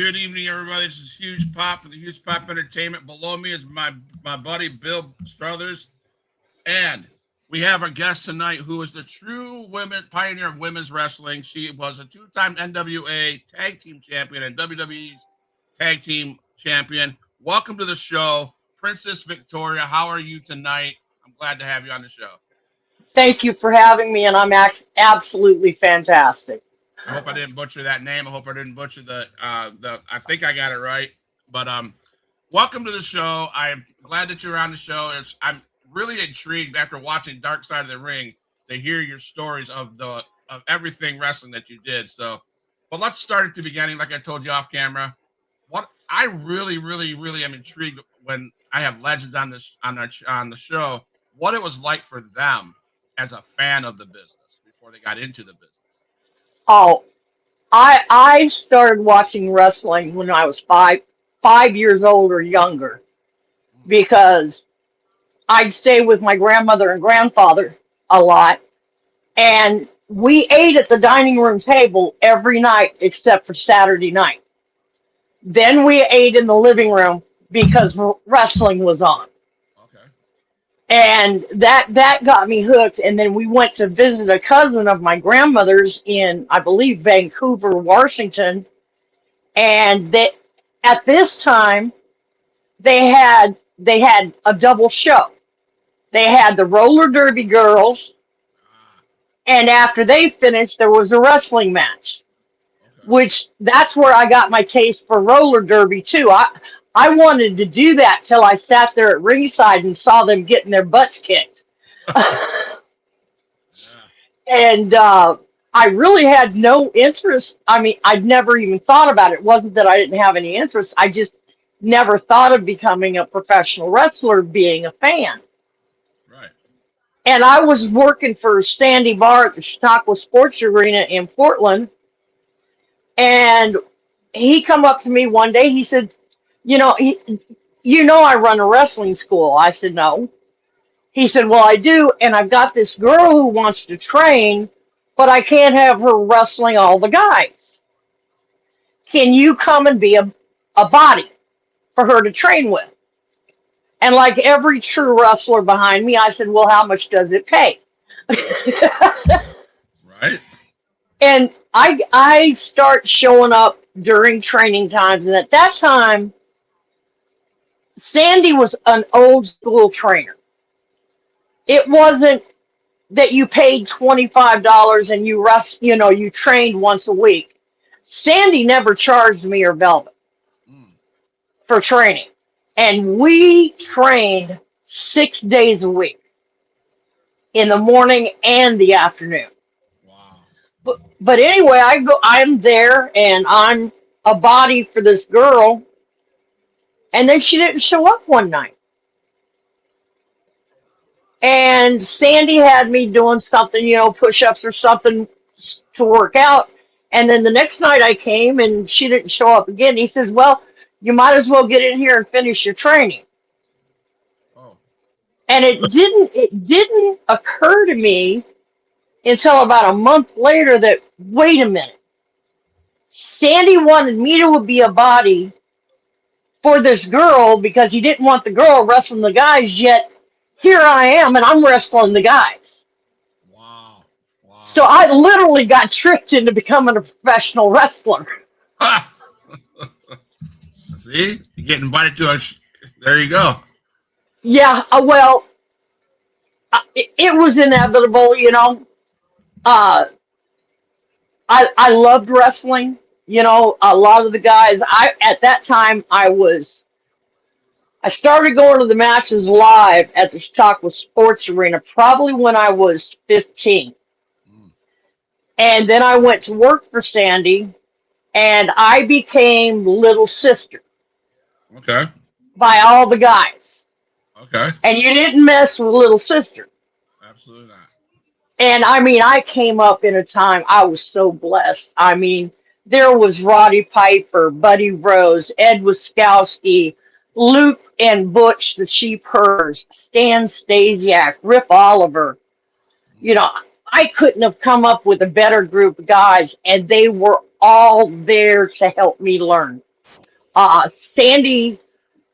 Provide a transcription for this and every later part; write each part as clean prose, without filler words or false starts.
Good evening, everybody. This is Huge Pop for the Huge Pop Entertainment. Below me is my buddy Bill Struthers, and we have our guest tonight, who is the true women pioneer of women's wrestling. She was a two-time NWA Tag Team Champion and WWE's Tag Team Champion. Welcome to the show, Princess Victoria. How are you tonight? I'm glad to have you on the show. Thank you for having me, and I'm absolutely fantastic. I hope I didn't butcher that name. I hope I didn't butcher the. I think I got it right. But welcome to the show. I'm glad that you're on the show. I'm really intrigued after watching Dark Side of the Ring to hear your stories of everything wrestling that you did. So, but let's start at the beginning. Like I told you off camera, what I really am intrigued when I have legends on the show. What it was like for them as a fan of the business before they got into the business. Oh, I started watching wrestling when I was five years old or younger because I'd stay with my grandmother and grandfather a lot, and we ate at the dining room table every night except for Saturday night. Then we ate in the living room because wrestling was on. Okay. And that got me hooked. And then we went to visit a cousin of my grandmother's in, I believe, Vancouver, Washington. And at this time they had a double show. They had the roller derby girls, and after they finished, there was a wrestling match. Okay. Which that's where I got my taste for roller derby too. I wanted to do that till I sat there at ringside and saw them getting their butts kicked. Yeah. And I really had no interest. I mean, I'd never even thought about it. It wasn't that I didn't have any interest. I just never thought of becoming a professional wrestler, being a fan. Right. And I was working for Sandy Barr at the Chautauqua Sports Arena in Portland. And he come up to me one day. He said, "You know, I run a wrestling school." I said, "No." He said, "Well, I do, and I've got this girl who wants to train, but I can't have her wrestling all the guys. Can you come and be a body for her to train with?" And like every true wrestler behind me, I said, "Well, how much does it pay?" Right. And I start showing up during training times, and at that time, Sandy was an old school trainer. It wasn't that you paid $25 and you trained once a week. Sandy never charged me or Velvet Mm. for training. And we trained 6 days a week in the morning and the afternoon. Wow. But anyway, I'm there and I'm a body for this girl, and then she didn't show up one night. And Sandy had me doing something, push-ups or something to work out. And then the next night I came and she didn't show up again. He says, "Well, you might as well get in here and finish your training." Oh. And it didn't occur to me until about a month later that, wait a minute, Sandy wanted me to be a body for this girl because he didn't want the girl wrestling the guys, yet here I am and I'm wrestling the guys. Wow. So Wow. I literally got tricked into becoming a professional wrestler. Ha! See, you get invited to us. There you go. Yeah, well, it was inevitable. Uh, I loved wrestling. A lot of the guys, at that time, I started going to the matches live at the Chautauqua Sports Arena probably when I was 15. Mm. And then I went to work for Sandy, and I became little sister Okay. by all the guys. Okay. And you didn't mess with little sister. Absolutely not. And I mean, I came up in a time I was so blessed. I mean, there was Roddy Piper, Buddy Rose, Ed Wiskowski, Luke and Butch, the Sheep Herders, Stan Stasiak, Rip Oliver. You Mm. know, I couldn't have come up with a better group of guys, and they were all there to help me learn. Sandy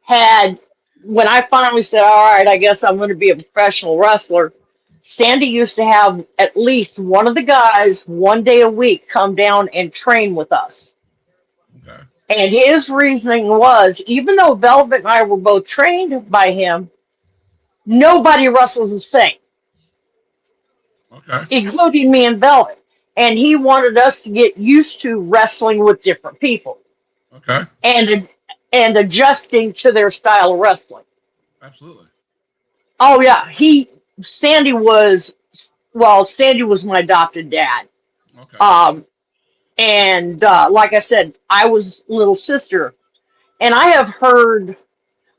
had, when I finally said, all right, I guess I'm going to be a professional wrestler, Sandy used to have at least one of the guys 1 day a week come down and train with us. Okay. And his reasoning was, even though Velvet and I were both trained by him, nobody wrestles the same, Okay. including me and Velvet. And he wanted us to get used to wrestling with different people Okay. and adjusting to their style of wrestling. Absolutely. Oh yeah, Sandy was Sandy was my adopted dad. Okay. Um, and like I said, I was little sister, and I have heard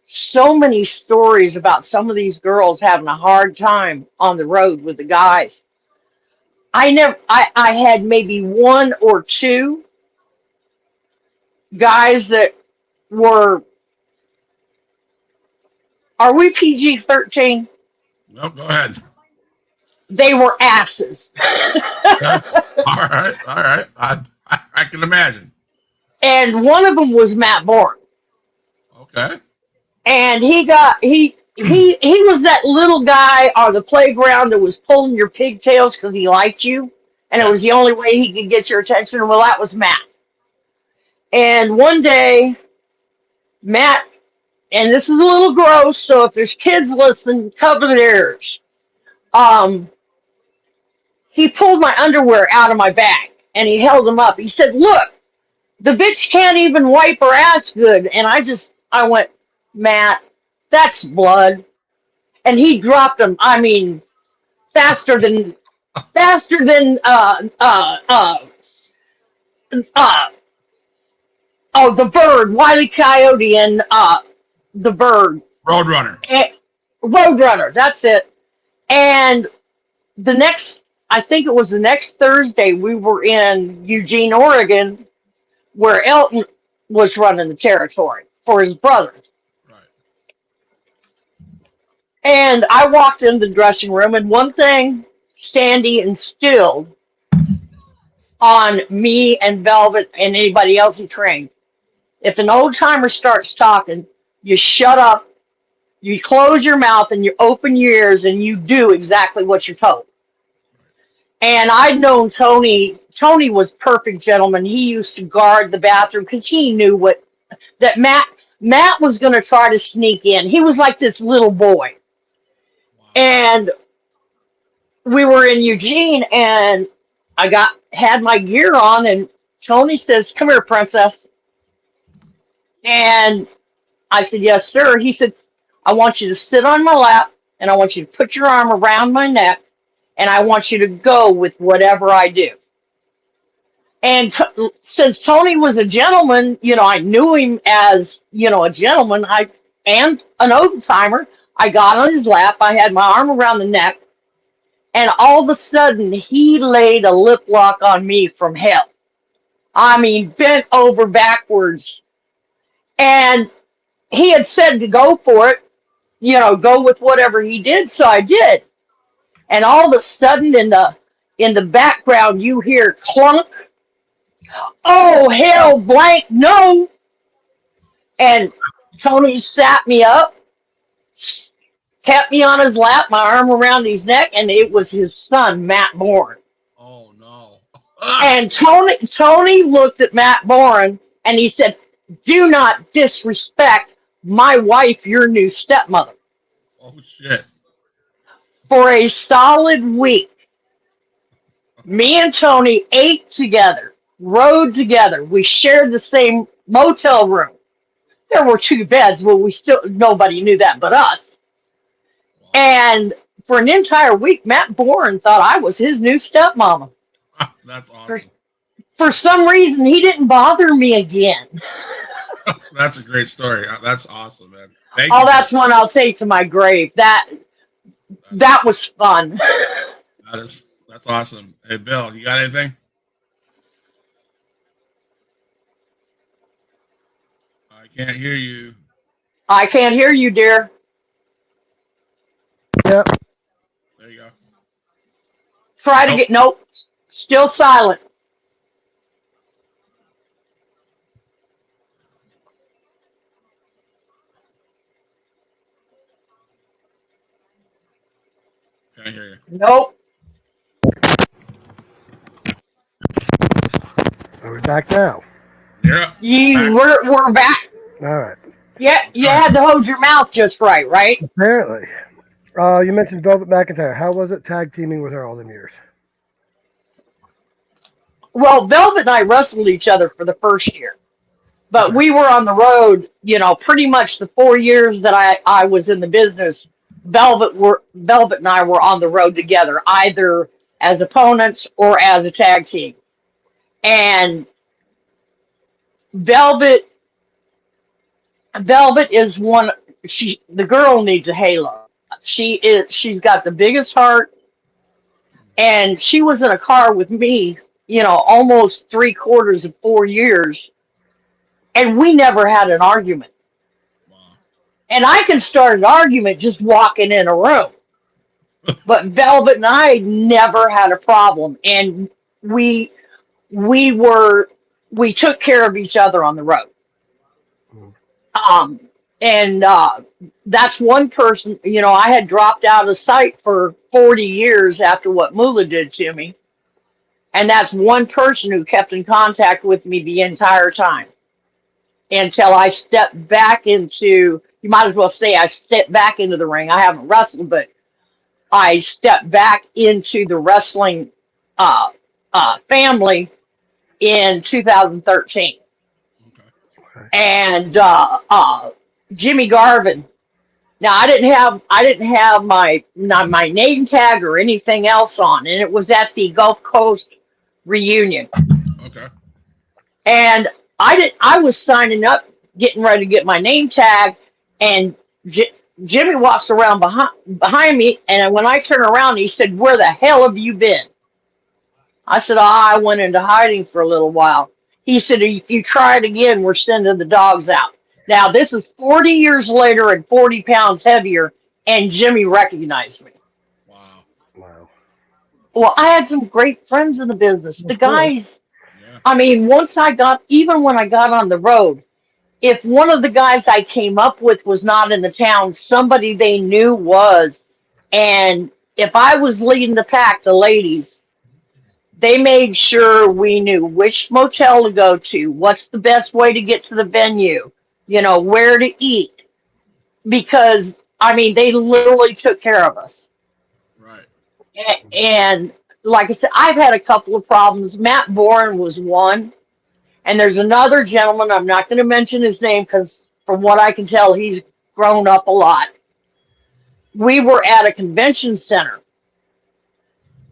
so many stories about some of these girls having a hard time on the road with the guys. I had maybe one or two guys that were, are we PG-13? No, go ahead. They were asses. Okay. All right. All right. I can imagine. And one of them was Matt Bourne. Okay. And he was that little guy on the playground that was pulling your pigtails because he liked you, and it Yeah. was the only way he could get your attention. Well, that was Matt. And one day, Matt, and this is a little gross, so if there's kids listening, cover their ears. Um, he pulled my underwear out of my bag and he held them up. He said, "Look, the bitch can't even wipe her ass good." And I went, "Matt, that's blood." And he dropped them. I mean, faster than faster than uh oh, the bird, Wile E. Coyote, and the bird, Roadrunner. eh, Roadrunner. That's it. And the next, I think it was the next Thursday, we were in Eugene, Oregon, where Elton was running the territory for his brother. Right. And I walked into the dressing room, and one thing Sandy instilled on me and Velvet and anybody else who trained: if an old timer starts talking, you shut up, you close your mouth, and you open your ears, and you do exactly what you're told. And I'd known Tony. Tony was perfect gentleman. He used to guard the bathroom because he knew what that Matt was going to try to sneak in. He was like this little boy. Wow. And we were in Eugene, and had my gear on, and Tony says, "Come here, princess." And I said, "Yes, sir." He said, "I want you to sit on my lap, and I want you to put your arm around my neck, and I want you to go with whatever I do." And since Tony was a gentleman, I knew him as, a gentleman, and an old timer. I got on his lap, I had my arm around the neck, and all of a sudden he laid a lip lock on me from hell. I mean, bent over backwards. And he had said to go for it, go with whatever he did, so I did. And all of a sudden in the background you hear clunk. Oh hell blank no. And Tony sat me up, kept me on his lap, my arm around his neck, and it was his son, Matt Bourne. Oh no. And Tony looked at Matt Bourne and he said, "Do not disrespect my wife, your new stepmother." Oh shit. For a solid week, me and Tony ate together, rode together. We shared the same motel room. There were two beds, but nobody knew that but us. Wow. And for an entire week, Matt Bourne thought I was his new stepmama. That's For, awesome. for some reason, he didn't bother me again. That's a great story. That's awesome, man. Thank Oh, you for that's one I'll take to my grave. That that. that was fun. That's awesome. Hey Bill, you got anything? I can't hear you. I can't hear you, dear. Yep. There you go. Try to Nope. get nope. Still silent. Can't hear you. Nope. Are we back now? Yeah. We're back. All right. Yeah, you had to hold your mouth just right? Apparently. You mentioned Velvet McIntyre. How was it tag teaming with her all them years? Well, Velvet and I wrestled each other for the first year, but Okay. we were on the road, pretty much the 4 years that I was in the business. Velvet and I were on the road together, either as opponents or as a tag team. And Velvet Velvet is one. The girl needs a halo. She's got the biggest heart, and she was in a car with me, almost 3/4 of 4 years, and we never had an argument. Wow. And I can start an argument just walking in a room, but Velvet and I never had a problem, and we we were we took care of each other on the road. Mm. Um, and that's one person. I had dropped out of sight for 40 years after what Moola did to me, and that's one person who kept in contact with me the entire time until I stepped back into. You might as well say I stepped back into the ring. I haven't wrestled, but I stepped back into the wrestling uh, family in 2013. Okay. Okay. And Jimmy Garvin. Now I didn't have my not my name tag or anything else on, and it was at the Gulf Coast reunion. Okay. And I was signing up, getting ready to get my name tag, and Jimmy walks around behind me, and when I turn around, he said, "Where the hell have you been?" I said, I went into hiding for a little while. He said, if you try it again, we're sending the dogs out. Now, this is 40 years later and 40 pounds heavier, and Jimmy recognized me. Wow. Wow. Well, I had some great friends in the business. The Of course. guys, Yeah. I mean, even when I got on the road, if one of the guys I came up with was not in the town, somebody they knew was. And if I was leading the pack, the ladies, they made sure we knew which motel to go to, what's the best way to get to the venue, where to eat. Because, I mean, they literally took care of us. Right. And like I said, I've had a couple of problems. Matt Bourne was one. And there's another gentleman, I'm not going to mention his name because from what I can tell, he's grown up a lot. We were at a convention center,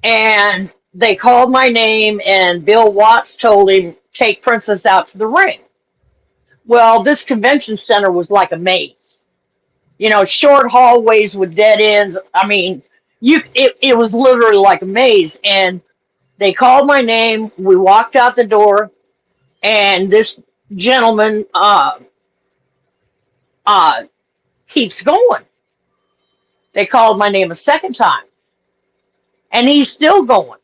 and they called my name, and Bill Watts told him, take Princess out to the ring. Well, this convention center was like a maze. Short hallways with dead ends. I mean, it was literally like a maze. And they called my name. We walked out the door, and this gentleman uh, keeps going. They called my name a second time, and he's still going.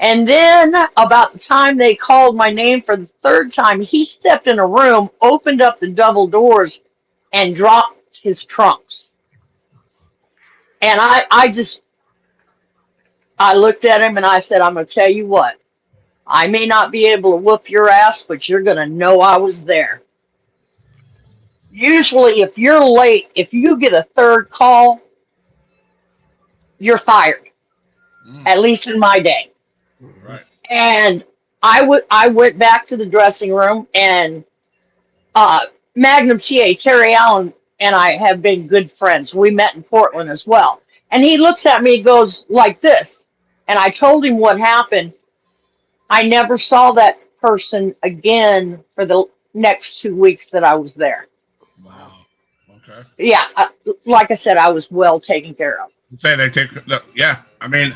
And then, about the time they called my name for the third time, he stepped in a room, opened up the double doors, and dropped his trunks. And I looked at him and I said, I'm going to tell you what, I may not be able to whoop your ass, but you're going to know I was there. Usually, if you're late, if you get a third call, you're fired, at least in my day. Right. And I went back to the dressing room, and Magnum TA, Terry Allen, and I have been good friends. We met in Portland as well. And he looks at me and goes like this. And I told him what happened. I never saw that person again for the next 2 weeks that I was there. Wow. Okay. Yeah, like I said, I was well taken care of. Say they take. Yeah. I mean,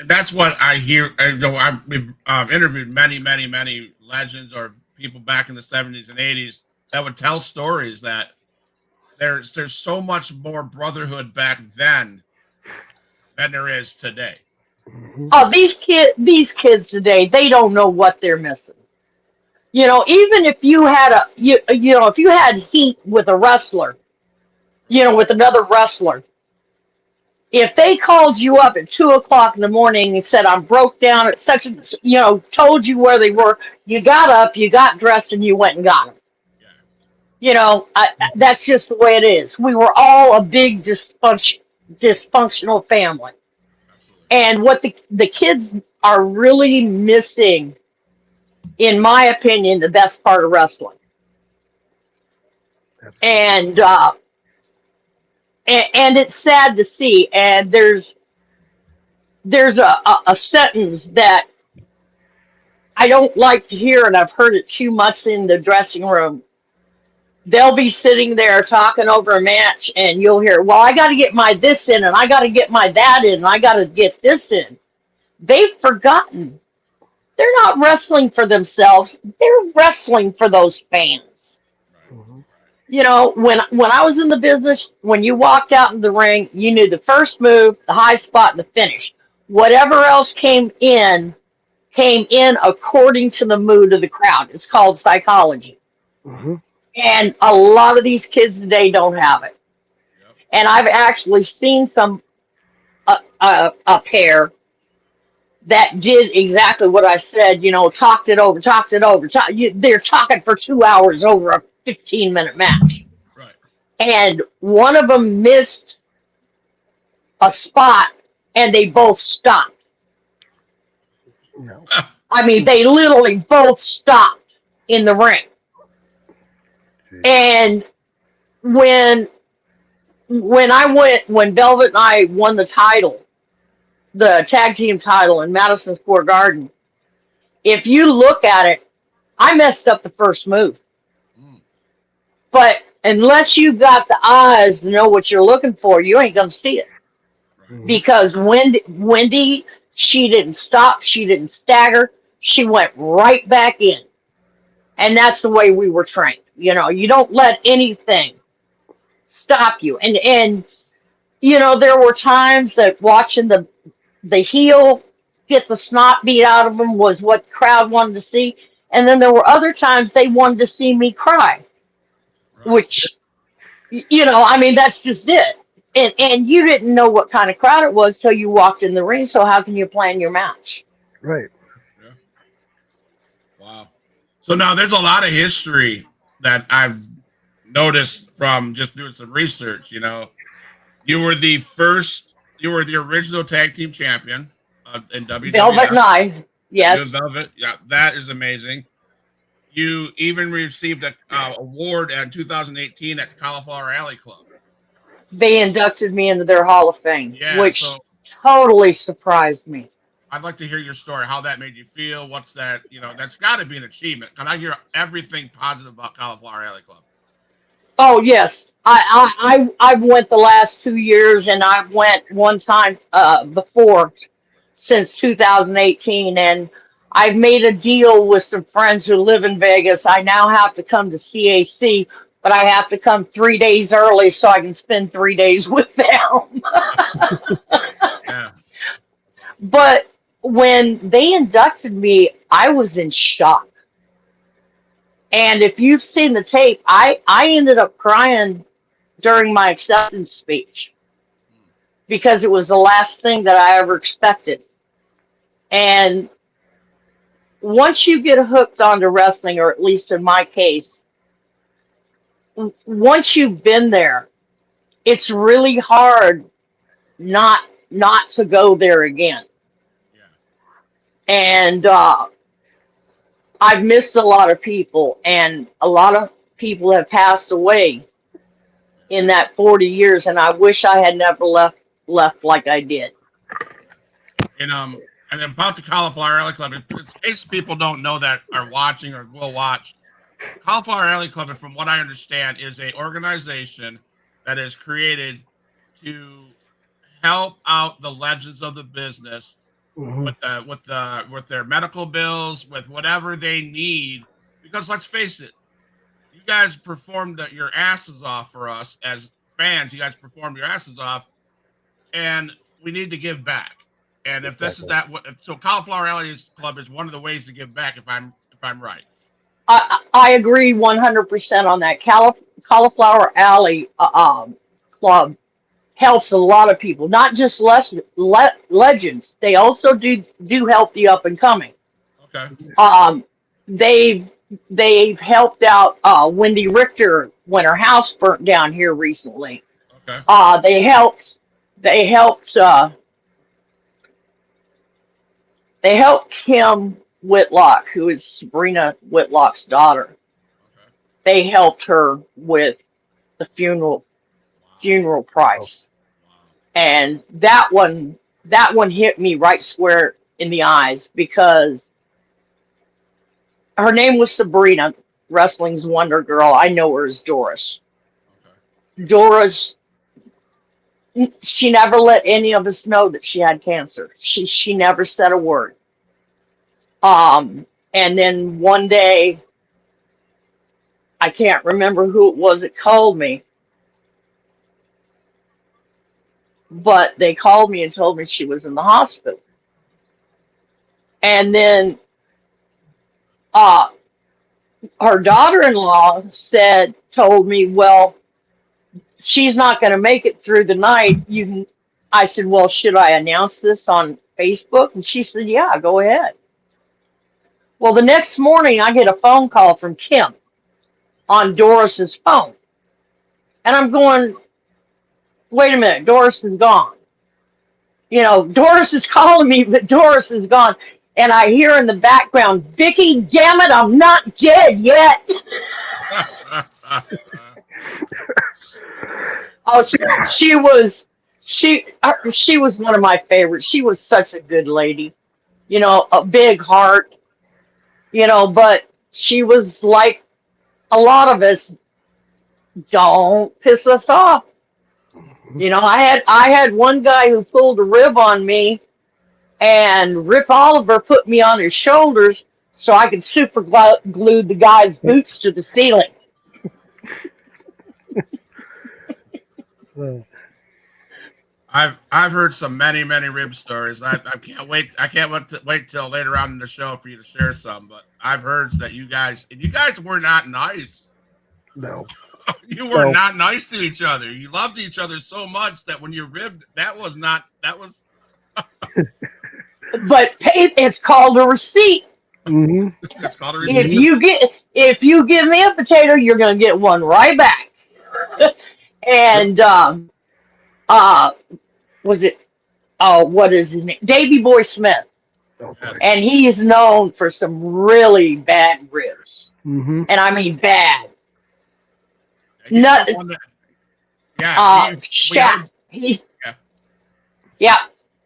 that's what I hear. We've interviewed many, many, many legends or people back in the 70s and 80s that would tell stories that there's so much more brotherhood back then than there is today. Mm-hmm. Oh, these kids today, they don't know what they're missing. Even if you had if you had heat with a wrestler, with another wrestler, If they called you up at 2 o'clock in the morning and said, I'm broke down at such a, told you where they were, you got up, you got dressed, and you went and got them. Yeah. That's just the way it is. We were all a big dysfunctional family. Absolutely. And what the kids are really missing, in my opinion, the best part of wrestling. And it's sad to see. And there's a sentence that I don't like to hear, and I've heard it too much in the dressing room. They'll be sitting there talking over a match, and you'll hear, well, I got to get my this in, and I got to get my that in, and I got to get this in. They've forgotten. They're not wrestling for themselves. They're wrestling for those fans. Mhm. When I was in the business, when you walked out in the ring, you knew the first move, the high spot, and the finish. Whatever else came in according to the mood of the crowd. It's called psychology. Mhm. And a lot of these kids today don't have it. Yep. And I've actually seen a pair that did exactly what I said, talked it over. They're talking for 2 hours over a 15-minute match. Right. And one of them missed a spot, and they both stopped. No. I mean, they literally both stopped in the ring. And when Velvet and I won the title, the tag team title in Madison Square Garden, if you look at it, I messed up the first move. Mm. But unless you got the eyes to know what you're looking for, you ain't gonna see it. Right. Because Wendy, she didn't stop, she didn't stagger, she went right back in. And that's the way we were trained. You don't let anything stop you. And there were times that watching the heel get the snot beat out of them was what the crowd wanted to see. And then there were other times they wanted to see me cry, Right. which, I mean, that's just it. And you didn't know what kind of crowd it was till you walked in the ring. So how can you plan your match? Right. Yeah. Wow. So now there's a lot of history that I've noticed from just doing some research. You were the original tag team champion in WWF. Velvet and I, You and yes, Velvet. Yeah, that is amazing. You even received a award in 2018 at the Cauliflower Alley Club. they inducted me into their Hall of Fame, Yeah, which so totally surprised me. I'd like to hear your story, how that made you feel. What's that? That's got to be an achievement. Can I hear everything positive about Cauliflower Alley Club? Oh yes, I've went the last 2 years, and I've went one time before since 2018, and I've made a deal with some friends who live in Vegas. I now have to come to CAC, but I have to come 3 days early so I can spend 3 days with them. Yeah, that's awesome. But when they inducted me, I was in shock. And if you've seen the tape, I ended up crying during my acceptance speech because it was the last thing that I ever expected. And once you get hooked onto wrestling, or at least in my case, once you've been there, it's really hard not to go there again. Yeah, And I've missed a lot of people, and a lot of people have passed away in that 40 years, and I wish I had never left like I did. and and about the Cauliflower Alley Club, in case people don't know that are watching or will watch, Cauliflower Alley Club, from what I understand, is a organization that is created to help out the legends of the business Mhm. with their medical bills, with whatever they need. Because let's face it, you guys performed your asses off for us as fans. You guys performed your asses off, and we need to give back. And if this is Exactly. so Cauliflower Alley Club is one of the ways to give back. If I'm right. I agree 100% on that. Cauliflower Alley Club helps a lot of people, not just legends. They also do help the up and coming. Okay. Um, they've they've helped out Wendy Richter when her house burnt down here recently. Okay. They helped they helped Kim Whitlock, who is Sabrina Whitlock's daughter. Okay. They helped her with the funeral Oh, price, Wow. and that one hit me right square in the eyes because her name was Sabrina, wrestling's Wonder Girl. I know her as Doris. Okay. Doris, she never let any of us know that she had cancer. She never said a word. And then one day, I can't remember who it was that called me, but they called me and told me she was in the hospital. And then uh, her daughter-in-law told me, well, she's not going to make it through the night. I said, well, should I announce this on Facebook? And she said, yeah, go ahead. Well, the next morning, I get a phone call from Kim on Doris's phone. And I'm going, wait a minute, Doris is gone. Doris is calling me, but Doris is gone. And I hear in the background, Vicki, damn it, I'm not dead yet. Oh, she was one of my favorites. She was such a good lady. A big heart. But she was like a lot of us. Don't piss us off. I had one guy who pulled a rib on me, and Rip Oliver put me on his shoulders so I could super glue the guy's boots to the ceiling. well, I've heard some many rib stories. I can't wait. I can't wait till later on in the show for you to share some. But I've heard that you guys were not nice. no. You were No. not nice to each other. You loved each other so much that when you ribbed, that was. But it's called a receipt. Mm-hmm. It's called a If receipt. you give me a potato, you're gonna get one right back. Yep. And uh, was it? Oh, what is his name? Davy Boy Smith, Oh boy. Yes. and he's known for some really bad ribs, Mm-hmm. and I mean bad. He's Not the one that. Yeah. We Shaq. heard. He's Yeah. Yeah,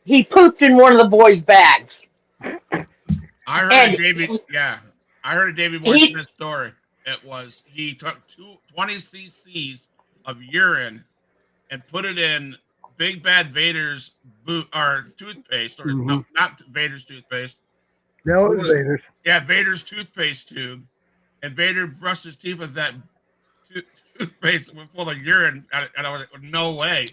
he pooped in one of the boys' bags, I heard a and Davy. Yeah. I heard a Davy Boy he Smith story. It was he took 20 cc's of urine and put it in Big Bad Vader's boot or toothpaste, or Mm-hmm. no, not Vader's toothpaste. Now it was Vader's. Yeah, Vader's toothpaste tube, and Vader brushed his teeth with that to- toothpaste full of urine, and I was like, no way.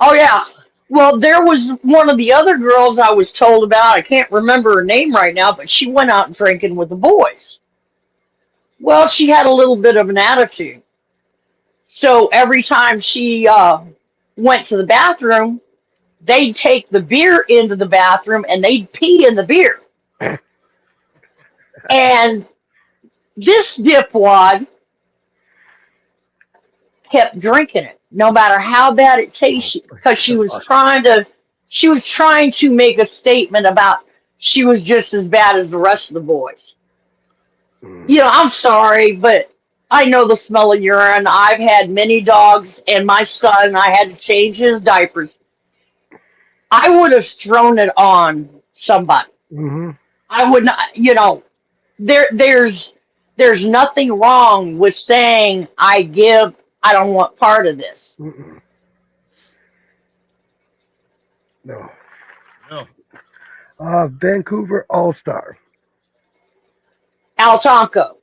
oh yeah. Well, there was one of the other girls I was told about. I can't remember her name right now, but she went out drinking with the boys. Well, she had a little bit of an attitude. So every time she went to the bathroom, they'd take the beer into the bathroom and they'd pee in the beer. And this dipwad kept drinking it, no matter how bad it tasted, because she was trying to make a statement about she was just as bad as the rest of the boys. Mm. I'm sorry, but I know the smell of urine. I've had many dogs, and my son, I had to change his diapers. I would have thrown it on somebody. Mm-hmm. I would not, there's nothing wrong with saying I don't want part of this. Mm-mm. No. No. Vancouver All-Star. Al Tonko,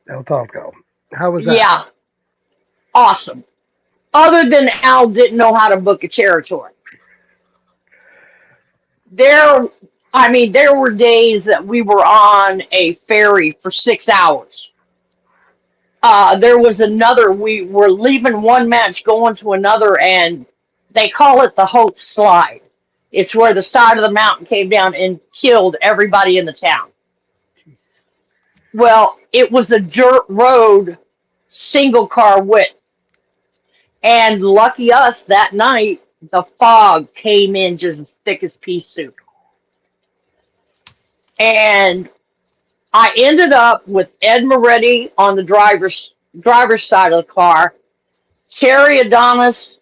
El Tonko. How was that? yeah, awesome. Other than Al didn't know how to book a territory. There, there were days that we were on a ferry for 6 hours. There was another. We were leaving one match, going to another, and They call it the Hope Slide. It's where the side of the mountain came down and killed everybody in the town. Well, it was a dirt road, single car width. And lucky us that night, the fog came in just as thick as pea soup. And I ended up with Ed Moretti on the driver's side of the car. Terry Adonis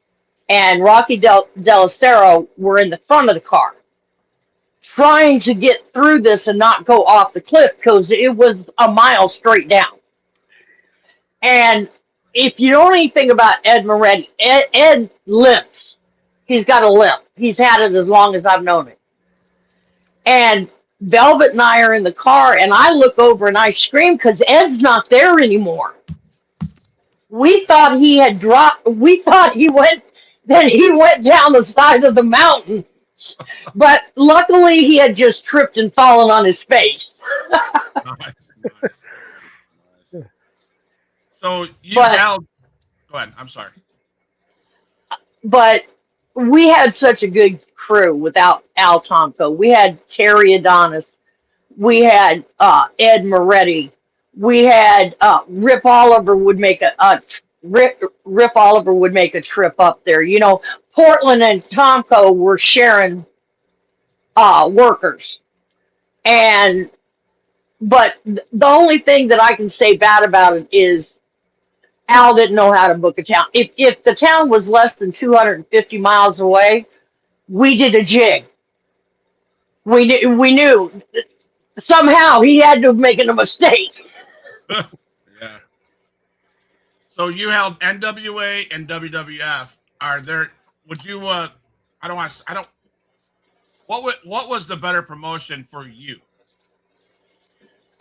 and Rocky Delicero were in the front of the car, trying to get through this and not go off the cliff because it was a mile straight down. And if you know anything about Ed Moretti, Ed limps. He's got a limp. He's had it as long as I've known him. And Velvet and I are in the car, and I look over and I scream because Ed's not there anymore. We thought he had dropped. We thought he went down the side of the mountain, but luckily he had just tripped and fallen on his face. Nice, nice. So you But held. Go ahead. I'm sorry. but we had such a good crew without Al Tomko. We had Terry Adonis. We had Ed Moretti. We had Rip Oliver would make Rip Oliver would make a trip up there. You know, Portland and Tomko were sharing workers, and but the only thing that I can say bad about it is Al didn't know how to book a town. If the town was less than 250 miles away, we did a jig. We knew somehow he had to have making a mistake. Yeah. So you held NWA and WWF. Are there? Would you? I don't want. I don't. What was the better promotion for you?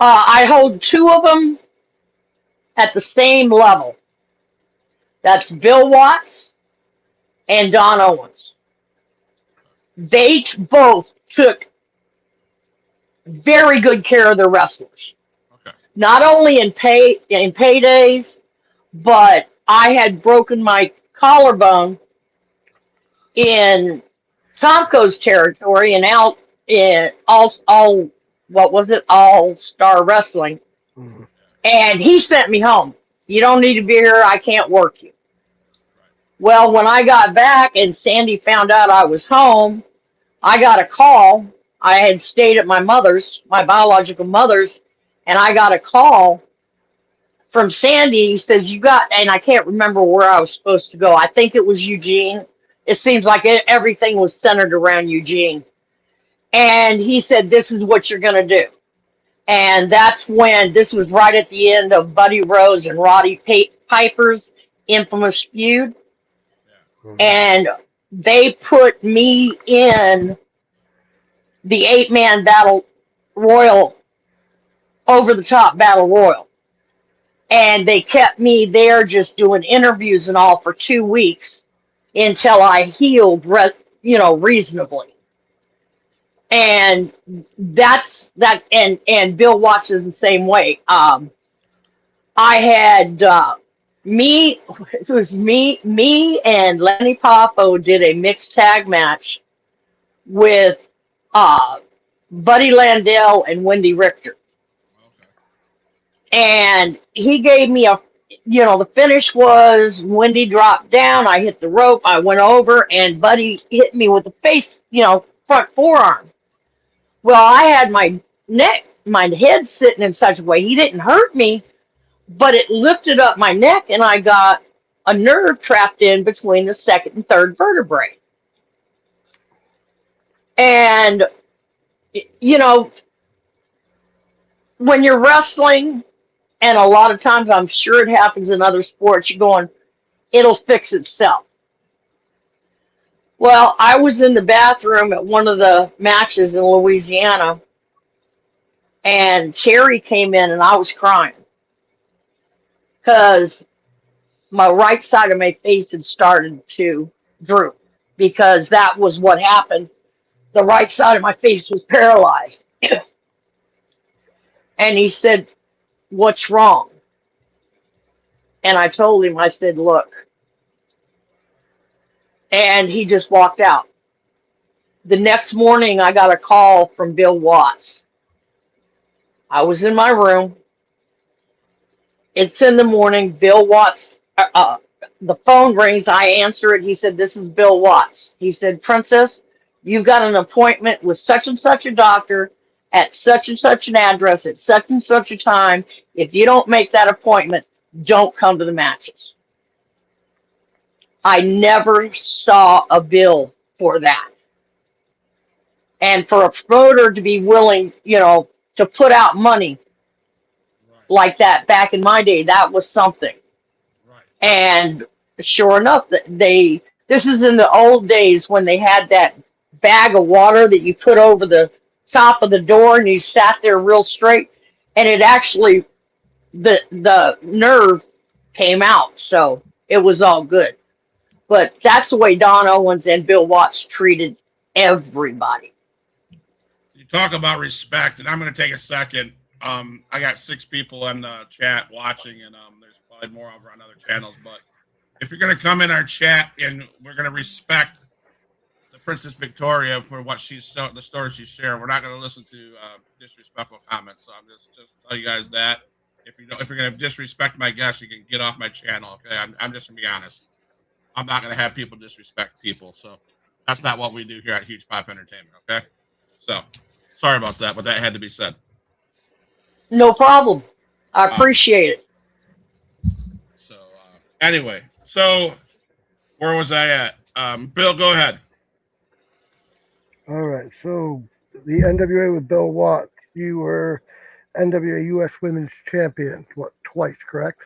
I hold two of them at the same level. That's Bill Watts and Don Owens. They both took very good care of their wrestlers. Okay. Not only in paydays, but I had broken my collarbone in Tomko's territory and out in all what was it, All Star Wrestling, Mhm. and he sent me home. You don't need to be here. I can't work you. Well, when I got back and Sandy found out I was home, I got a call. I had stayed at my biological mother's, and I got a call from Sandy. He says, "You got," and I can't remember where I was supposed to go. I think it was Eugene. It seems like everything was centered around Eugene. And he said, "This is what you're going to do." And that's when this was right at the end of Buddy Rose and Roddy Piper's infamous feud. Mhm. And they put me in the 8-man battle royal, over the top battle royal. And they kept me there just doing interviews and all for 2 weeks until I healed, reasonably. And that's that. And Bill Watts is the same way. I had me. It was me and Lenny Poffo did a mixed tag match with Buddy Landell and Wendy Richter. Okay. And he gave me the finish was Wendy dropped down. I hit the rope. I went over, and Buddy hit me with the face, front forearm. Well, I had my head sitting in such a way he didn't hurt me, but it lifted up my neck, and I got a nerve trapped in between the second and third vertebrae. And, you know, when you're wrestling, and a lot of times I'm sure it happens in other sports, you're going, it'll fix itself. Well, I was in the bathroom at one of the matches in Louisiana, and Terry came in, and I was crying because my right side of my face had started to droop because that was what happened. The right side of my face was paralyzed. And he said, "What's wrong?" And I told him, I said, "Look, and he just walked out. The next morning, I got a call from Bill Watts. I was in my room. It's in the morning. Bill Watts, the phone rings. I answer it. He said, "This is Bill Watts." He said, "Princess, you've got an appointment with such and such a doctor at such and such an address at such and such a time. If you don't make that appointment, don't come to the matches." I never saw a bill for that. And for a promoter to be willing, to put out money Right. like that back in my day, that was something. Right. And sure enough, this is in the old days when they had that bag of water that you put over the top of the door and you sat there real straight, and it actually the nerve came out, so it was all good. But that's the way Don Owens and Bill Watts treated everybody. You talk about respect, and I'm going to take a second. I got 6 people in the chat watching, and there's probably more over on other channels. But if you're going to come in our chat, and we're going to respect the Princess Victoria for what the story she's sharing, we're not going to listen to disrespectful comments. So I'm just tell you guys that if you're going to disrespect my guests, you can get off my channel. Okay, I'm just going to be honest. I'm not going to have people disrespect people. So that's not what we do here at Huge Pop Entertainment. Okay, so. Sorry about that, but that had to be said. No problem. I appreciate it. So anyway, where was I at? Bill, go ahead. All right. So the NWA with Bill Watts, you were NWA U.S. Women's Champion, twice, correct?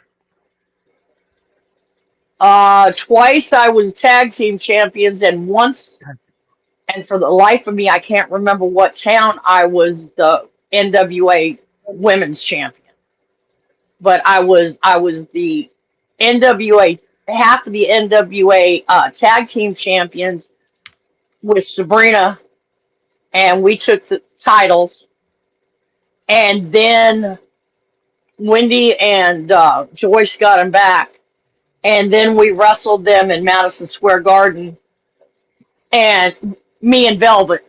Twice I was tag team champions, and once, and for the life of me, I can't remember what town I was the NWA Women's Champion. But I was the NWA, half of the NWA tag team champions with Sabrina, and we took the titles. And then Wendy and Joyce got them back. And then we wrestled them in Madison Square Garden, and me and Velvet,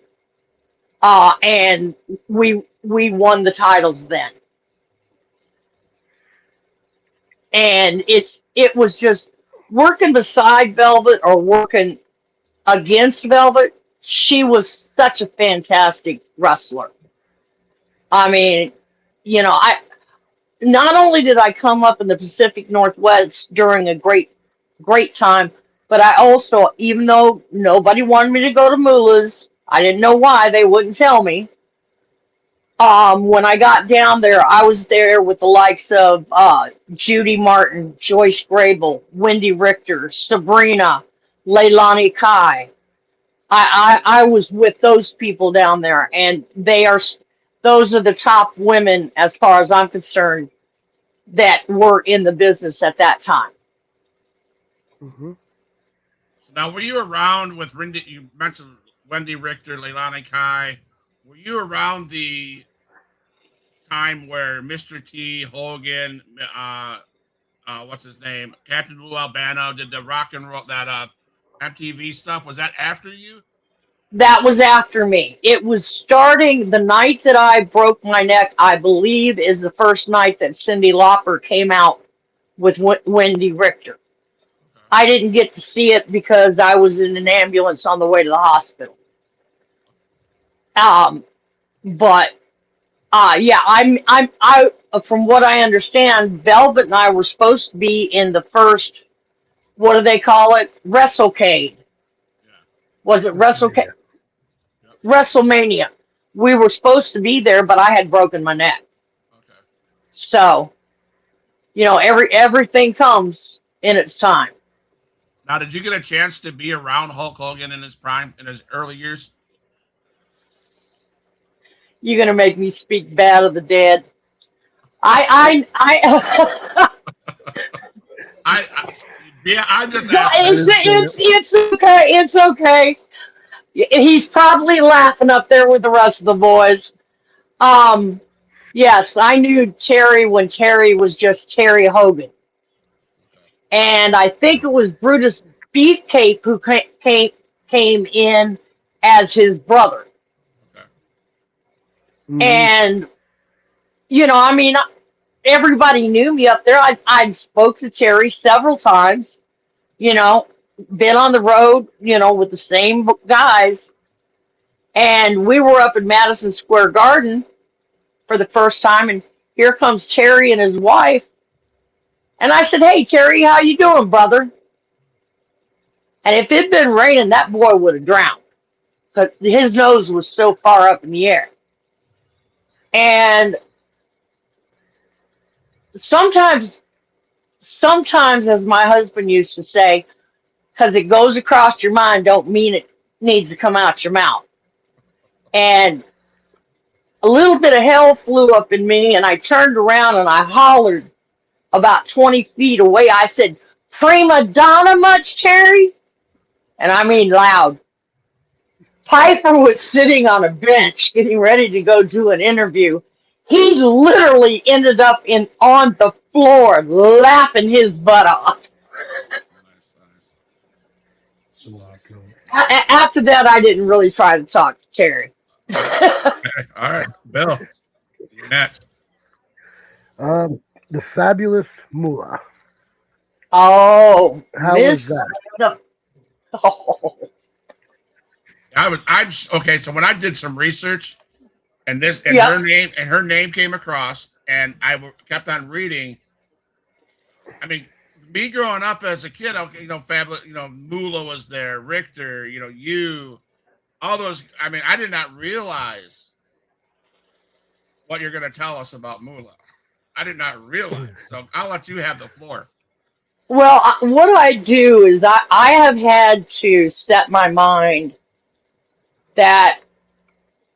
and we won the titles then. And it was just working beside Velvet or working against Velvet. She was such a fantastic wrestler. I mean, I not only did I come up in the Pacific Northwest during a great time, but I also, even though nobody wanted me to go to Moola's, I didn't know why, they wouldn't tell me. When I got down there, I was there with the likes of Judy Martin, Joyce Grable, Wendy Richter, Sabrina, Leilani Kai. I was with those people down there, and those are the top women, as far as I'm concerned, that were in the business at that time. Mm-hmm. Now, were you around with Wendy? You mentioned Wendy Richter, Leilani Kai. Were you around the time where Mr. T, Hogan, what's his name, Captain Lou Albano did the rock and roll, that MTV stuff? Was that after you? That was after me. It was starting the night that I broke my neck, I believe, is the first night that Cyndi Lauper came out with Wendy Richter. Okay. I didn't get to see it because I was in an ambulance on the way to the hospital. But yeah, I from what I understand, Velvet and I were supposed to be in the first, what do they call it? WrestleCade. Yeah. Was it WrestleCade? Yep. WrestleMania. We were supposed to be there, but I had broken my neck. Okay. So, everything comes in its time. Now, did you get a chance to be around Hulk Hogan in his prime, in his early years? You're gonna make me speak bad of the dead. I Yeah, I'm just asking. it's okay. It's okay. He's probably laughing up there with the rest of the boys. Yes, I knew Terry when Terry was just Terry Hogan. And I think it was Brutus Beefcake, who came in as his brother. Okay. And, I mean, everybody knew me up there. I spoke to Terry several times, you know, been on the road, with the same guys. And we were up in Madison Square Garden for the first time, and here comes Terry and his wife. And I said, "Hey, Terry, how you doing, brother?" And if it'd been raining, that boy would have drowned because his nose was so far up in the air. And sometimes, as my husband used to say, because it goes across your mind, don't mean it needs to come out your mouth. And a little bit of hell flew up in me, and I turned around and I hollered about 20 feet away. I said, "Prima donna much, Terry?" And I mean loud. Piper was sitting on a bench getting ready to go do an interview. He literally ended up on the floor laughing his butt off. Nice. After that, I didn't really try to talk to Terry. All right, Bill, you're next. The fabulous Moola. Oh, How was that? Oh. I'm okay. So when I did some research, and her name came across, and kept on reading. I mean, me growing up as a kid, fabulous. Moola was there, Richter. All those. I mean, I did not realize what you're going to tell us about Moola. I did not realize. So I'll let you have the floor. Well, what I do is I have had to set my mind that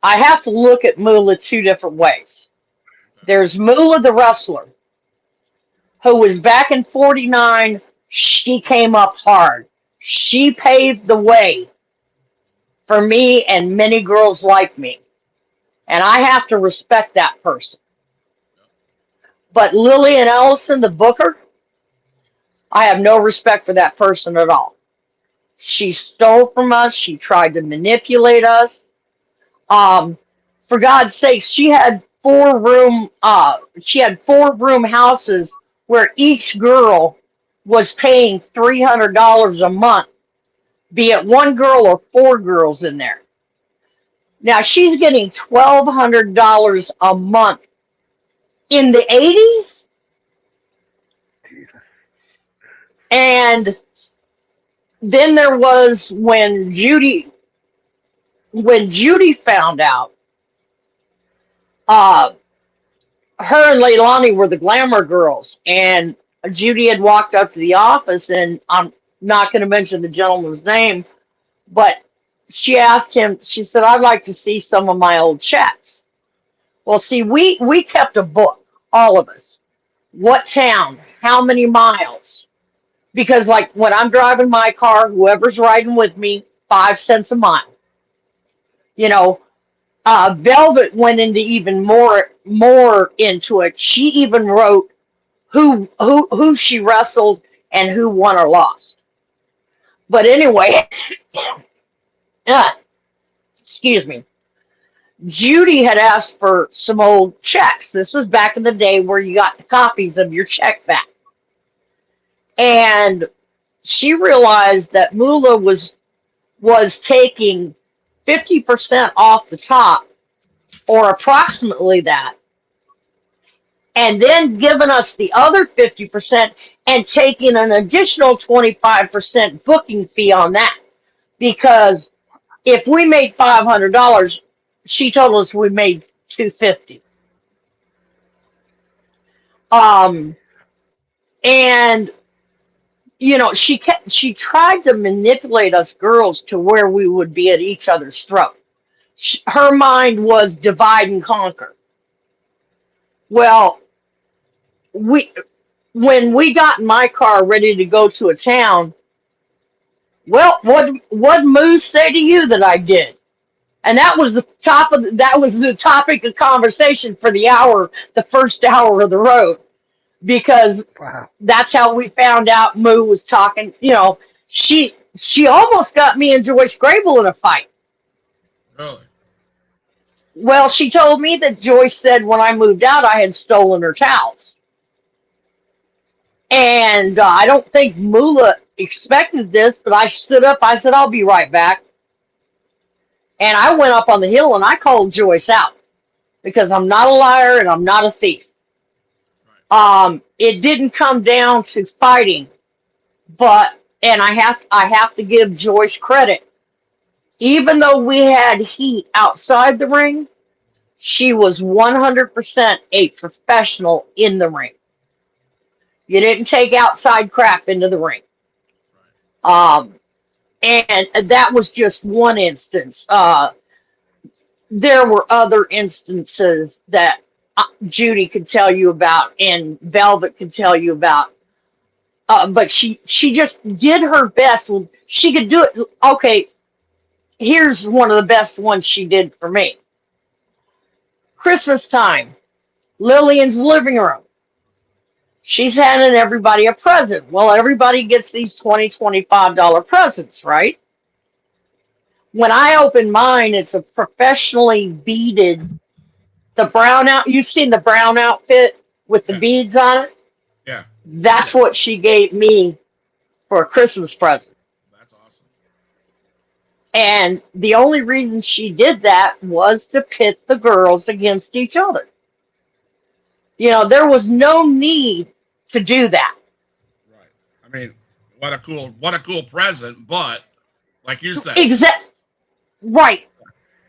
I have to look at Moola two different ways. There's Moola the wrestler, who was back in 49. She came up hard. She paved the way for me and many girls like me. And I have to respect that person. But Lillian Ellison, the booker, I have no respect for that person at all. She stole from us. She tried to manipulate us. For God's sake, she had 4-room houses where each girl was paying $300 a month, be it one girl or 4 girls in there. Now she's getting $1,200 a month in the 80s. And then there was when Judy found out, her and Leilani were the glamour girls, and Judy had walked up to the office, and I'm not going to mention the gentleman's name, but she asked him, she said, "I'd like to see some of my old checks." Well, see, we kept a book, all of us. What town, how many miles? Because like when I'm driving my car, whoever's riding with me, 5 cents a mile. Velvet went into even more into it. She even wrote who she wrestled and who won or lost. But anyway, excuse me. Judy had asked for some old checks. This was back in the day where you got the copies of your check back. And she realized that Moola was taking 50% off the top, or approximately that, and then giving us the other 50% and taking an additional 25% booking fee on that. Because if we made $500, she told us we made $250. And she tried to manipulate us girls to where we would be at each other's throat. Her mind was divide and conquer. Well, when we got in my car ready to go to a town, well, what Moose say to you that I did? And that was the topic of conversation for the first hour of the road, because Wow. that's how we found out Moo was talking. She almost got me and Joyce Grable in a fight. Really? Well, she told me that Joyce said when I moved out I had stolen her towels. And I don't think Moola expected this, but I stood up. I said, I'll be right back. And I went up on the hill and I called Joyce out because I'm not a liar and I'm not a thief. It didn't come down to fighting, but and I have to give Joyce credit. Even though we had heat outside the ring, she was 100% a professional in the ring. You didn't take outside crap into the ring. Um, and that was just one instance. There were other instances that Judy could tell you about and Velvet could tell you about. But she just did her best. She could do it. Okay, here's one of the best ones she did for me. Christmas time, Lillian's living room. She's handing everybody a present. Well, everybody gets these $25 presents, right? When I open mine, it's a professionally beaded, the brown out. You've seen the brown outfit with the Yeah. beads on it? Yeah. That's what she gave me for a Christmas present. That's awesome. And the only reason she did that was to pit the girls against each other. You know, there was no need to do that. Right. I mean, what a cool present, but like you said. Exact. Right.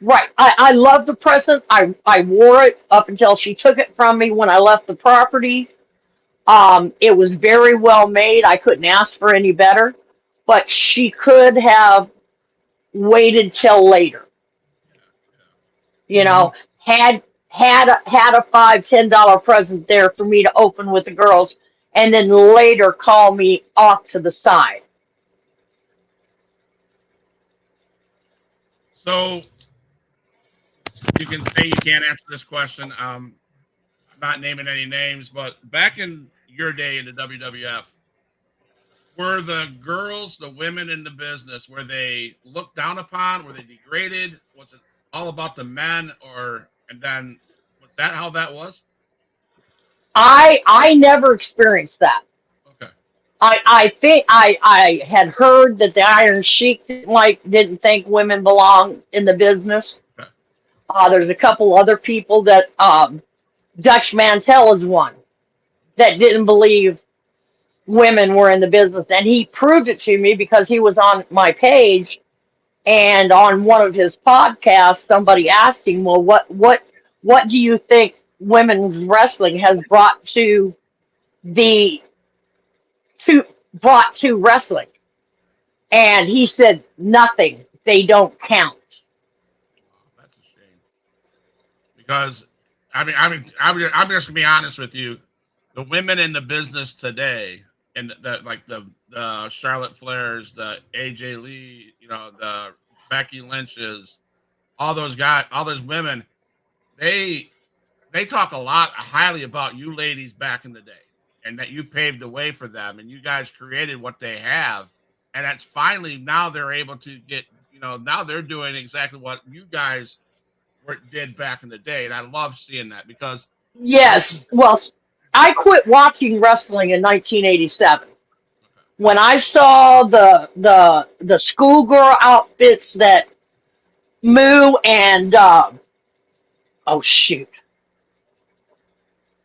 Right. I love the present. I wore it up until she took it from me when I left the property. It was very well made. I couldn't ask for any better. But she could have waited till later. You know, had a $5-10 present there for me to open with the girls, and then later call me off to the side. So you can say you can't answer this question. I'm not naming any names, but back in your day in the WWF, were the girls, the women in the business, were they looked down upon? Were they degraded? Was it all about the men, and then was that how that was? I never experienced that. Okay. I think I had heard that the Iron Sheik didn't think women belong in the business. Okay. There's a couple other people that Dutch Mantel is one that didn't believe women were in the business, and he proved it to me because he was on my page, and on one of his podcasts, somebody asked him, "Well, what do you think women's wrestling has the brought to wrestling?" And he said, "Nothing. They don't count." Wow, that's a shame. Because I'm just gonna be honest with you. The women in the business today, and the Charlotte Flairs, the AJ Lee, the Becky Lynches, all those guys, all those women, they they talk a lot highly about you ladies back in the day, and that you paved the way for them, and you guys created what they have, and that's finally now they're able to get, now they're doing exactly what you guys did back in the day, and I love seeing that because Yes. Well, I quit watching wrestling in 1987 when I saw the schoolgirl outfits that Moo and oh shoot,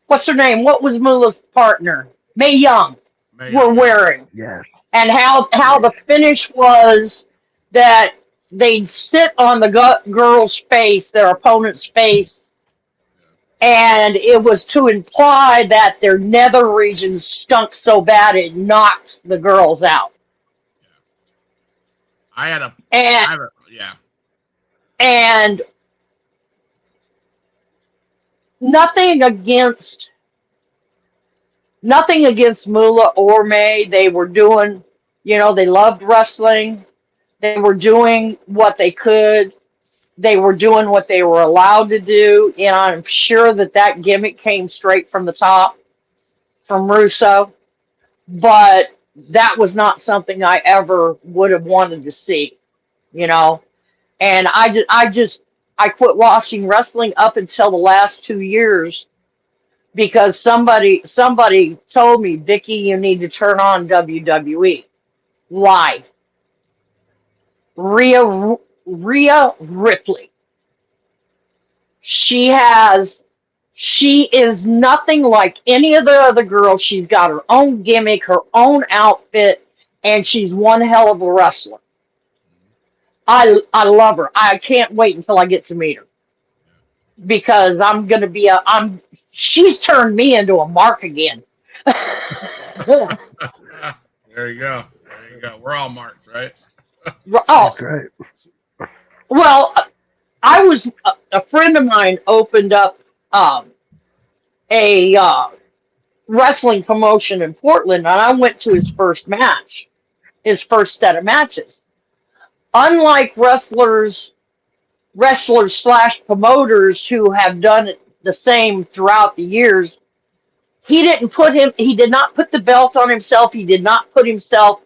what's her name? What was Moola's partner? Mae Young were Young, wearing, Yes. and how the finish was that they'd sit on the girl's face, their opponent's face, and it was to imply that their nether regions stunk so bad it knocked the girls out. I had a, And yeah, and nothing against Moola or May. They were doing, they loved wrestling. They were doing what they could. They were doing what they were allowed to do. And I'm sure that gimmick came straight from the top, from Russo. But that was not something I ever would have wanted to see, you know. And I quit watching wrestling up until the last 2 years because somebody told me, Vicky, you need to turn on WWE live. Rhea Rhea Ripley. She has she is nothing like any of the other girls. She's got her own gimmick, her own outfit, and she's one hell of a wrestler. I love her. I can't wait until I get to meet her because I'm gonna be a I'm she's turned me into a mark again. There you go. There you go. We're all marked, right? Oh, That's right. well, I was a friend of mine opened up a wrestling promotion in Portland, and I went to his first match, his first set of matches. Unlike wrestlers slash promoters who have done it the same throughout the years, he did not put the belt on himself. He did not put himself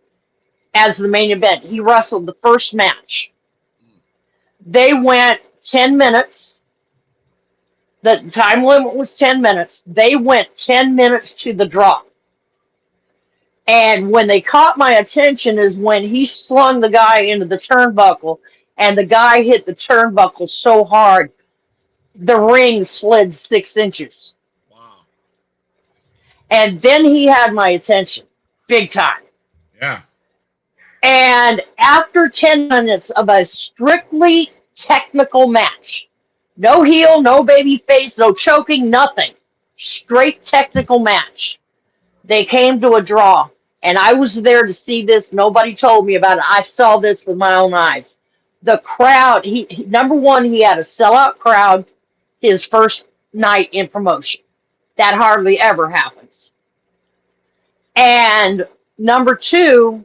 as the main event. He wrestled the first match. They went 10 minutes. The time limit was 10 minutes. They went 10 minutes to the draw. And when they caught my attention is when he slung the guy into the turnbuckle, and the guy hit the turnbuckle so hard, the ring slid 6 inches. Wow. And then he had my attention, big time. Yeah. And after 10 minutes of a strictly technical match, no heel, no baby face, no choking, nothing, straight technical match, they came to a draw. And I was there to see this. Nobody told me about it. I saw this with my own eyes. The crowd, number one, he had a sellout crowd his first night in promotion. That hardly ever happens. And number two,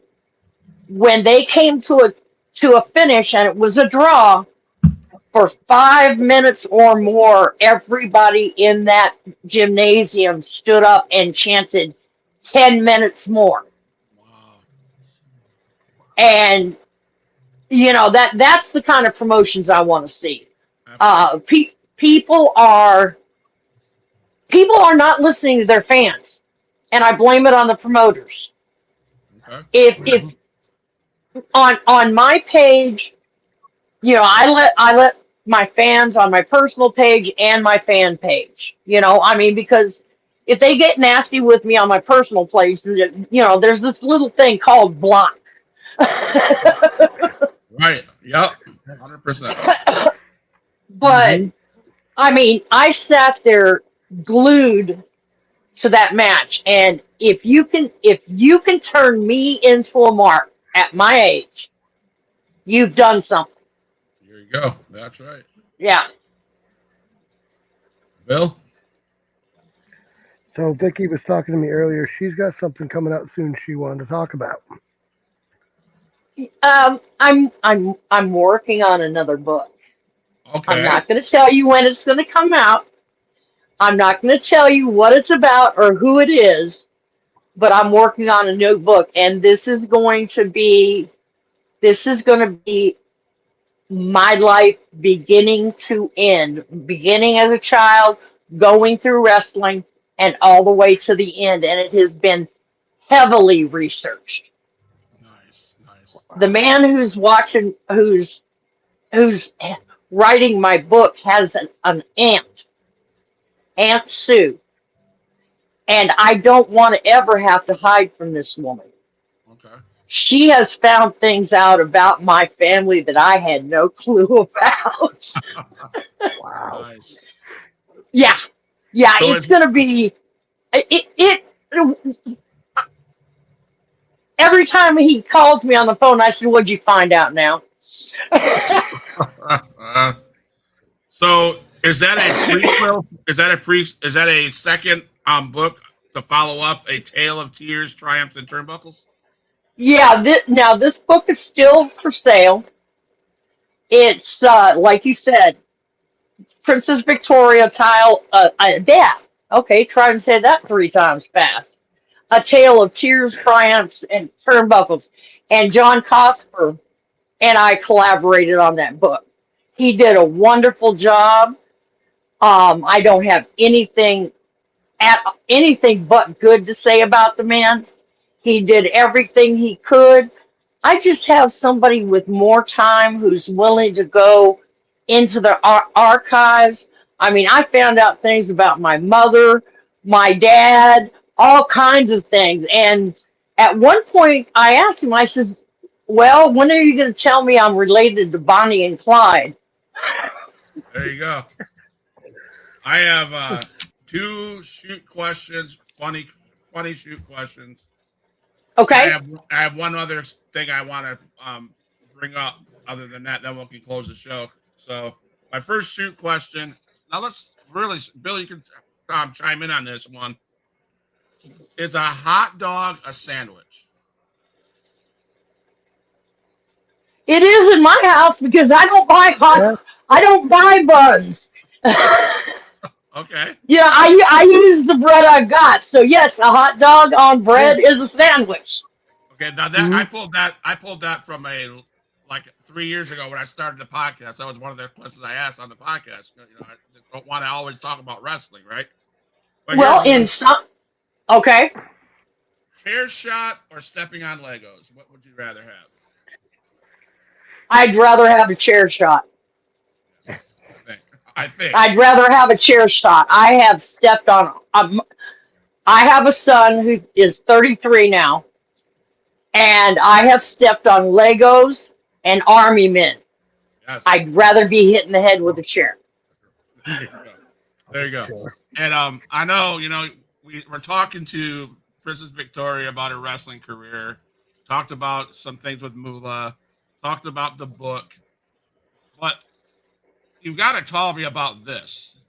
when they came to a finish and it was a draw, for 5 minutes or more, everybody in that gymnasium stood up and chanted 10 minutes more. Wow. And that's the kind of promotions I want to see. People are not listening to their fans, and I blame it on the promoters. Okay. If on my page, I let my fans on my personal page and my fan page. Because if they get nasty with me on my personal page, there's this little thing called block. Right. Yep. 100%. But I sat there glued to that match, and if you can turn me into a mark at my age, you've done something. Here you go. That's right. Yeah. Bill? So Vicky was talking to me earlier. She's got something coming out soon she wanted to talk about. I'm working on another book. Okay. I'm not going to tell you when it's going to come out. I'm not going to tell you what it's about or who it is, but I'm working on a new book, and this is going to be my life beginning to end, beginning as a child, going through wrestling, and all the way to the end, and it has been heavily researched. Nice. Nice. The man who's writing my book has an Aunt Sue, and I don't want to ever have to hide from this woman. Okay. She has found things out about my family that I had no clue about. Wow. Nice. Yeah, So it's going to be it. Every time he calls me on the phone, I said, "What'd you find out now?" So is that a prequel? Is that a second book to follow up A Tale of Tears, Triumphs, and Turnbuckles? Yeah. Now this book is still for sale. It's like you said, Princess Victoria tile. Dad. Okay, try and say that 3 times fast. A Tale of Tears, Triumphs, and Turnbuckles. And John Cosper and I collaborated on that book. He did a wonderful job. I don't have anything but good to say about the man. He did everything he could. I just have somebody with more time who's willing to go into the archives. I mean, I found out things about my mother, my dad, all kinds of things. And at one point, I asked him, I says, well, when are you going to tell me I'm related to Bonnie and Clyde? There you go. I have two shoot questions, funny shoot questions. Okay. I have one other thing I want to bring up. Other than that, then we can close the show. So my first shoot question. Now let's really, Bill, you can chime in on this one. Is a hot dog a sandwich? It is in my house because I don't buy buns. Okay. Yeah, I use the bread I've got. So yes, a hot dog on bread is a sandwich. Okay. Now that I pulled that from like 3 years ago when I started the podcast. That was one of the questions I asked on the podcast. You know, I just don't want to always talk about wrestling, right? But Well, in some okay. chair shot or stepping on Legos? What would you rather have? I'd rather have a chair shot. I think. I'd rather have a chair shot. I have stepped on. I have a son who is 33 now, and I have stepped on Legos and Army men. Yes. I'd rather be hit in the head with a chair. There you go. There you go. And I know, we're talking to Princess Victoria about her wrestling career, talked about some things with Moola, talked about the book, but you've got to tell me about this.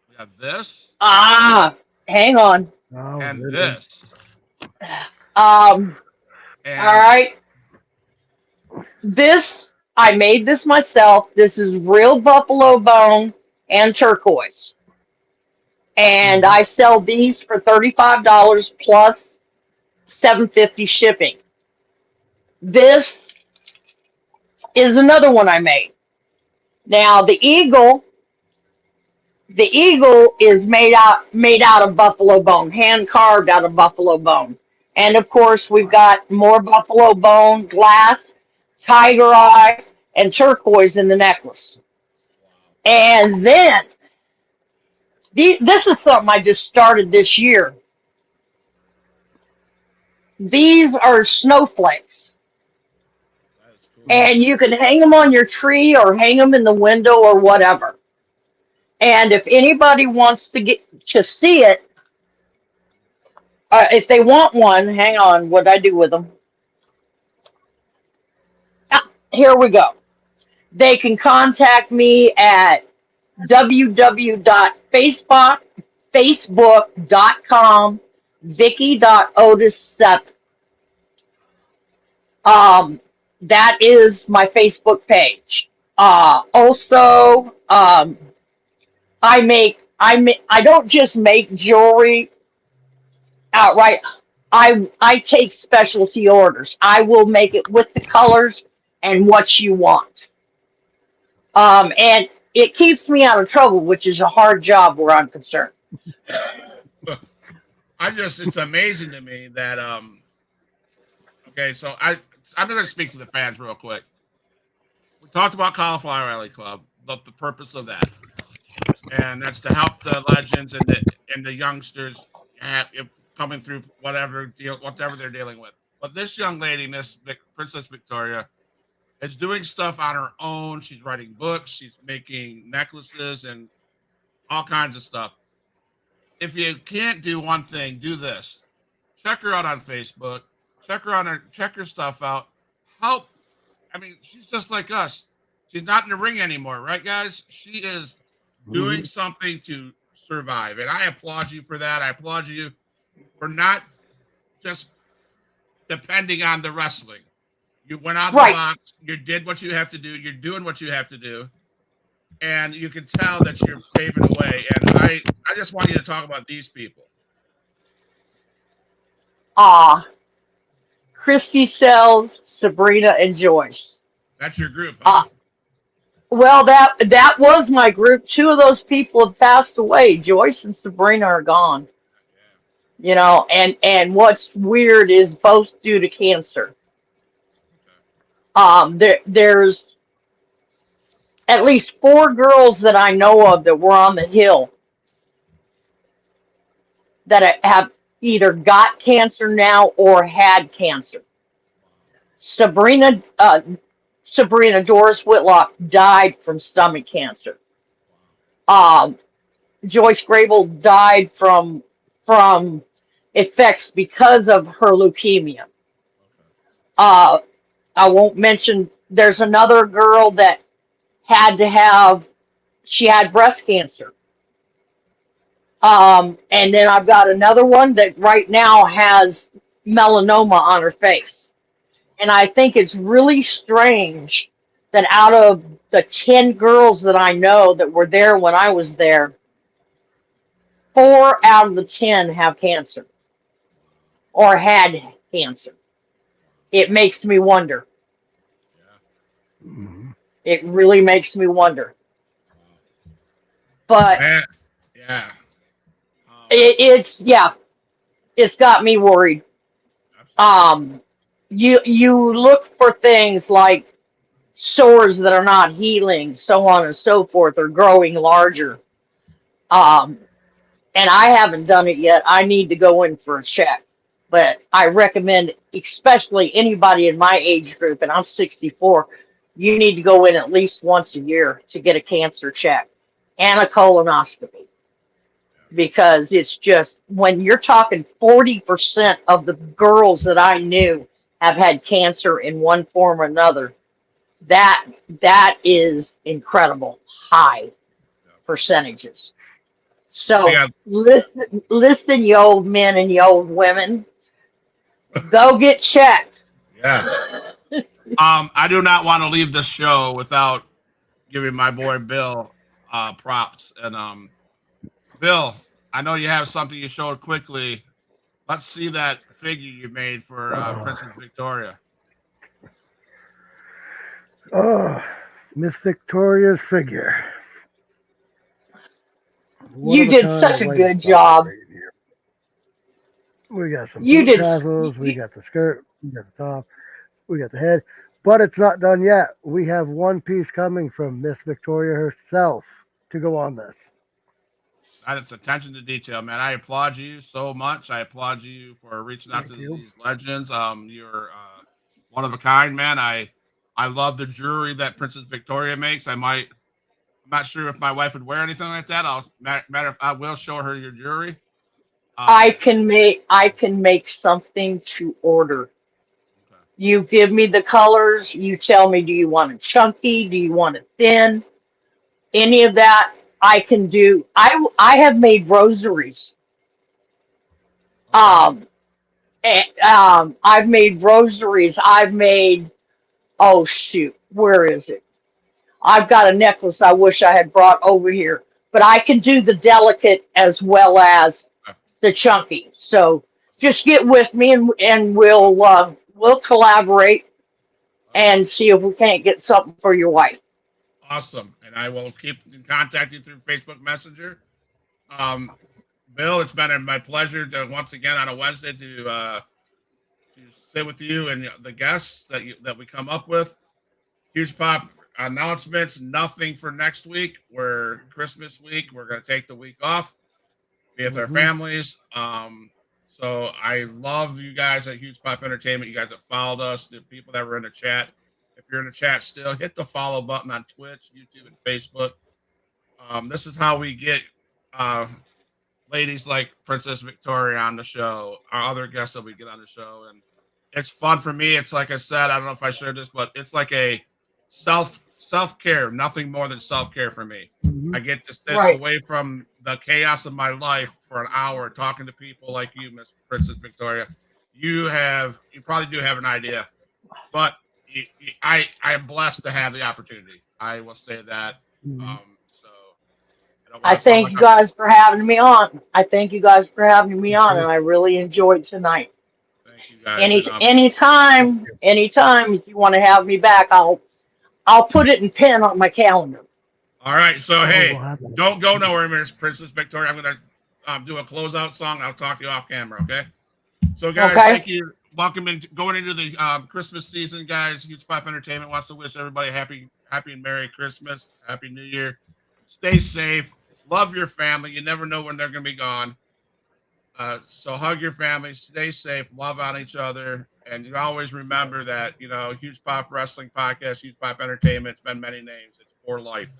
We have this. Hang on. And this. All right. I made this myself. This is real buffalo bone and turquoise. And I sell these for $35 plus $7.50 shipping. This is another one I made. Now the eagle is made out of buffalo bone, hand carved out of buffalo bone. And of course we've got more buffalo bone, glass, tiger eye, and turquoise in the necklace. And then this is something I just started this year. These are snowflakes. Cool. And you can hang them on your tree or hang them in the window or whatever. And if anybody wants to get to see it, if they want one, hang on, what'd I do with them? Here we go. They can contact me at www.facebook.com Vicki.Otis7. That is my Facebook page. Also, I don't just make jewelry outright. I take specialty orders. I will make it with the colors and what you want. And it keeps me out of trouble, which is a hard job where I'm concerned. It's amazing to me that okay, so I'm going to speak to the fans real quick. We talked about Cauliflower Alley Club, the purpose of that, and that's to help the legends and the youngsters coming through whatever they're dealing with. But this young lady, Princess Victoria, is doing stuff on her own. She's writing books. She's making necklaces and all kinds of stuff. If you can't do one thing, do this. Check her out on Facebook. Check her stuff out. Help. I mean, she's just like us. She's not in the ring anymore, right, guys? She is doing something to survive. And I applaud you for that. I applaud you for not just depending on the wrestling. You went out of the box. You did what you have to do. You're doing what you have to do. And you can tell that you're paving the way. And I just want you to talk about these people. Ah, Christy Sells, Sabrina, and Joyce. That's your group, huh? Uh, well, that was my group. Two of those people have passed away. Joyce and Sabrina are gone. Yeah. And what's weird is both due to cancer. Okay. There's at least four girls that I know of that were on the hill that have either got cancer now or had cancer. Sabrina, Doris Whitlock died from stomach cancer. Um, Joyce Grable died from effects because of her leukemia. Okay. Uh, I won't mention. There's another girl that had to have. She had breast cancer. And then I've got another one that right now has melanoma on her face. And I think it's really strange that out of the 10 girls that I know that were there when I was there, 4 out of the 10 have cancer or had cancer. It makes me wonder. Yeah. Mm-hmm. It really makes me wonder. Wow. But Man, yeah. yeah, it's got me worried. Absolutely. You look for things like sores that are not healing, so on and so forth, or growing larger. Um, and I haven't done it yet. I need to go in for a check. But I recommend, especially anybody in my age group, and I'm 64, you need to go in at least once a year to get a cancer check and a colonoscopy. Because it's just, when you're talking 40% of the girls that I knew have had cancer in one form or another, that that is incredible high Yeah. percentages. We So got listen, you old men and you old women, go get checked. yeah. I do not want to leave this show without giving my boy Bill props. And Bill, I know you have something you showed quickly. Let's see that figure you made for Uh, Princess Victoria. oh, Miss Victoria's figure. One You of a did kind such a white good velvet job. right here. We got some You boot did. tassels. We got the skirt. We got the top. We got the head. But it's not done yet. We have one piece coming from Miss Victoria herself to go on this. That's attention to detail, man. I applaud you so much. I applaud you for reaching out Thank to you. these legends. You're one of a kind, man. I love the jewelry that Princess Victoria makes. I'm not sure if my wife would wear anything like that. Matter of I will show her your jewelry. Um, I can make something to order. okay. You give me the colors. You tell me, do you want it chunky? Do you want it thin? Any of that I can do. I have made rosaries. Okay. Um, I've made rosaries. I've made, oh shoot, where is it? I've got a necklace I wish I had brought over here, but I can do the delicate as well as Okay. the chunky. So just get with me and we'll collaborate and see if we can't get something for your wife. Awesome. And I will keep in contact you through Facebook Messenger. Um, Bill, it's been my pleasure to once again on a Wednesday to sit with you and the guests that we come up with. Huge pop announcements. Nothing for next week. We're Christmas week. We're going to take the week off, be with our Hmm. families. So I love you guys at Huge Pop Entertainment. You guys that followed us, the people that were in the chat. If you're in the chat still, hit the follow button on Twitch, YouTube, and Facebook. This is how we get uh, ladies like Princess Victoria on the show, our other guests that we get on the show, and it's fun for me. It's like I said, I don't know if I shared this, but it's like a self care, nothing more than self care for me. Hmm. I get to sit Right. away from the chaos of my life for an hour talking to people like you, Miss Princess Victoria. You probably do have an idea, but I am blessed to have the opportunity. I will say that. Hmm. So I don't I want to sound like thank you I'm guys for having me on. I thank you guys for having me Me on, and too. I really enjoyed tonight. guys. And, Anytime if you want to have me back, I'll put it in pen on my calendar. all right. So, Oh, hey, we'll have that. don't go nowhere, Miss Princess Victoria. I'm going to do a closeout song. I'll talk to you off camera, okay? So, guys, Okay. thank you. Welcome in, going into the Christmas season, guys. Huge Pop Entertainment wants to wish everybody happy and Merry Christmas, Happy New Year. Stay safe. Love your family. You never know when they're going to be gone. So hug your family, stay safe, love on each other, and you always remember that, Huge Pop Wrestling Podcast, Huge Pop Entertainment, it's been many names. It's for life.